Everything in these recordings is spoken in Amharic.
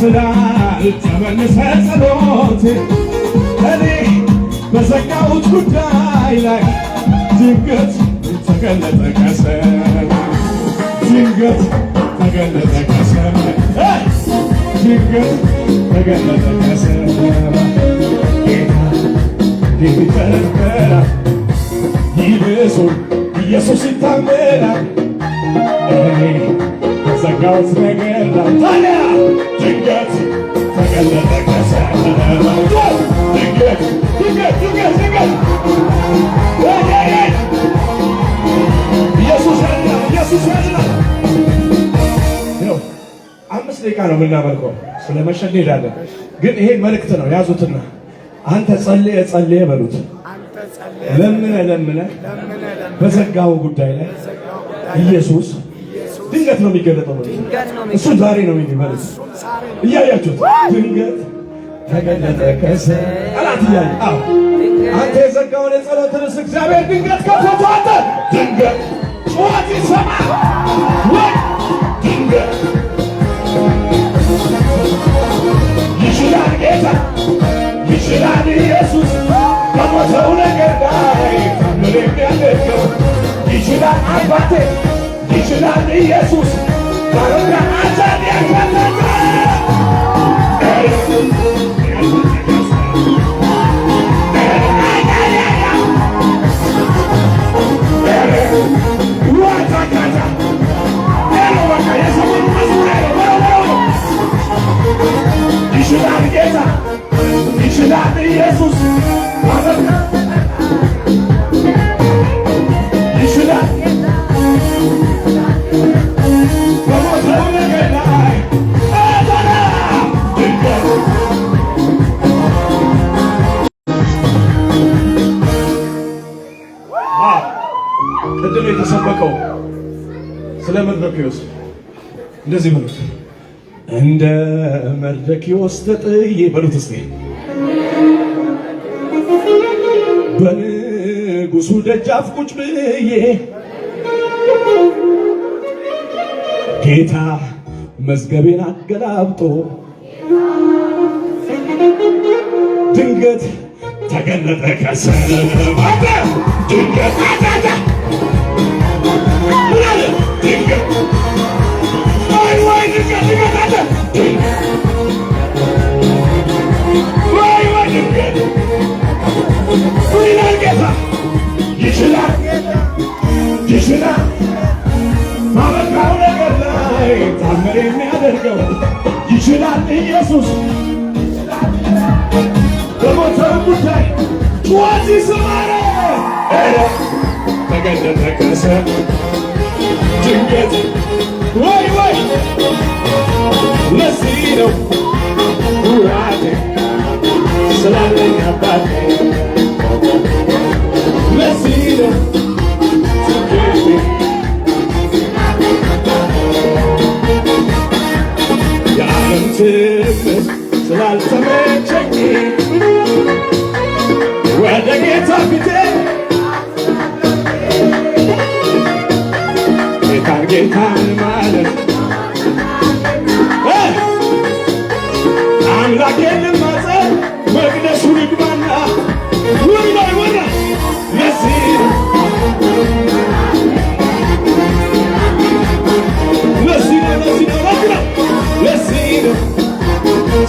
ስላልተመለሰ ጸሎት እኔ በዘጋሁት ጉዳይ ላይ ድንገት ተገለጠ ከሰማይ ድንገት ተገለጠ ከሰማይ ድንገት ተገለጠ ከሰማይ ጌታ ይተነበራል ይብሱን ኢየሱስ ይታመናል እኔ በዘጋሁት ነገር ላይ ታዲያ ድንገት ተገለጠ ከሰማይ ድንገት ኢየሱስ ያድናል ኢየሱስ ያድናል። ይኸው 5 ደቂቃ ነው የምናመልከው ስለመሸ እንሄዳለን። ግን ይሄ መልእክት ነው ያዙትና አንተ ጸልየ በሉት ለምነ በዘጋው ጉዳይ ላይ ኢየሱስ ድንገት ነው የሚገለጠው። እሱ ዛሬ ነው የሚመለስ እያያችሁት ድንገት ተገለጠ ከሰማይ አላት እያየ አንተ የዘጋውን የጸሎት ርዕስ እግዚአብሔር ድንገት ከፈቶ አንተ ድንገት ጩኸት ይሰማ ወይ ድንገት ይችላል ጌታ ይችላል ኢየሱስ በሞተው ነገር ላይ ታምር የሚያደርገው ይችላል አባቴ ይችላል ኢየሱስ ባረጋ አዛን ያከተተ ይችላል ጌታ ይችላል ኢየሱስ ባረጋ ይችላል በሞተው ነገር ላይ ቅድም የተሰበከው ስለ መርዶክዮስ እንደዚህ በሉት እንደ መርዶክዮስ ተጥዬ በሉት እስቲ በንጉሡ ደጃፍ ቁጭ ብዬ ጌታ መዝገቤን አገላብጦ ድንገት ተገለጠ ከሰማይ ድንገት ድንገት ይችላል ይችላል ባበቃው ነገር ላይ ታምር የሚያደርገው ይችላል ኢየሱስ በሞተው ጉዳይ ጩኸት ይሰማል ተገለጠ ከሰማይ ድንገት ወይ ለዚህ ነው ኩራቴ ስላለኝ አባቴ ለዚህ ነው ስኬቴ የዓለም ትምክህት ስላልተመቸኝ ወደ ጌታ ፊቴ ጌታን ማለት አምላኬን ልማጸን መቅደሱ ልግባና ወራ ለዚህ ነው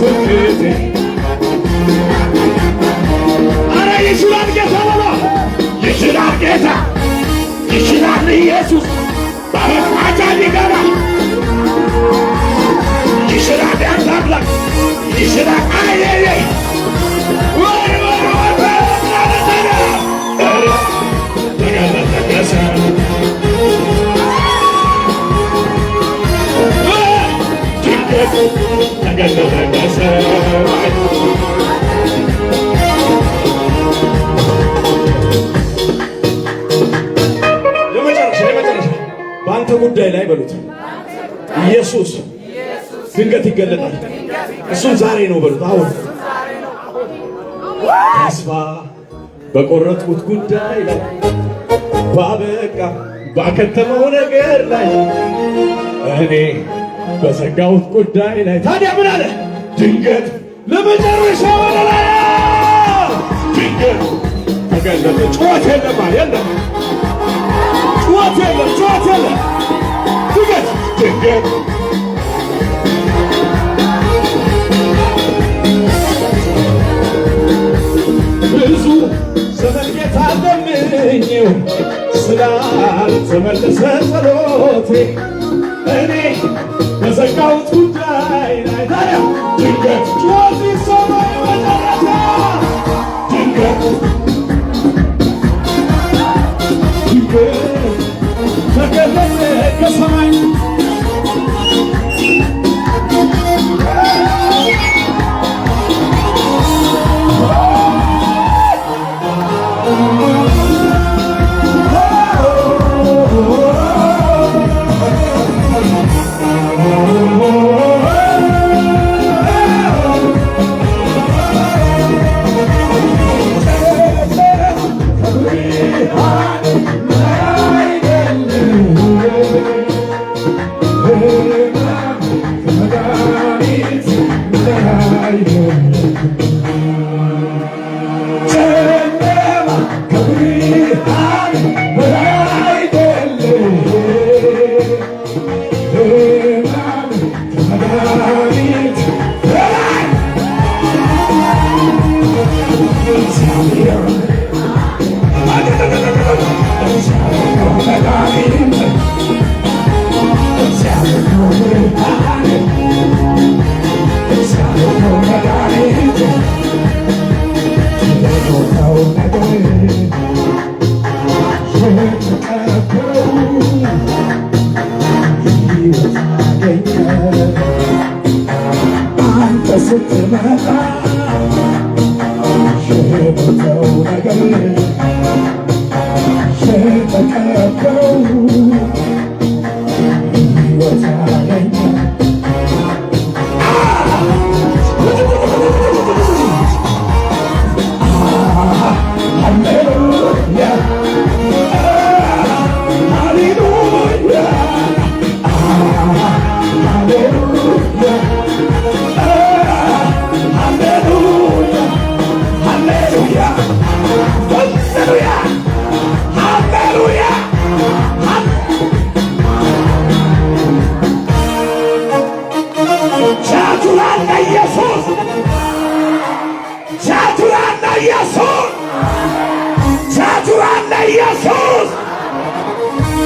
ትምክህቴ አረ ይችላል ጌታ በላ ይችላል ጌታ ይችላል ኢየሱስ ባረቃታ ሊገባ ይችላል ያንታብላክ ይችላል አይሌሌ ወይ በአንተ ጉዳይ ላይ በሉት ኢየሱስ ድንገት ይገለጣል። እሱን ዛሬ ነው በሉት። አሁን ተስፋ በቆረጥኩት ጉዳይ ላይ ባበቃ ባከተመው ነገር ላይ እኔ በዘጋሁት ጉዳይ ላይ ታዲያ ምን አለ? ድንገት ለመጨረሻ ወደ ላይ ድንገት ተገለጠ። ጩኸት የለም የለም፣ ጩኸት የለም፣ ጩኸት የለም። ድንገት ድንገት ብዙ ዘመን ጌታ ለምኜው ስላልተመለሰ ጸሎቴ እኔ በዘጋሁት ጉዳይ ላይ ታዲያ ድንገት ጩኸት ይሰማኝ መጨረሻ ድንገት ድንገት ተገለጠ ከሰማይ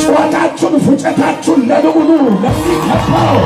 ጩኸታችሁን ፉጨታችሁን ለልዑሉ ለሚከፋው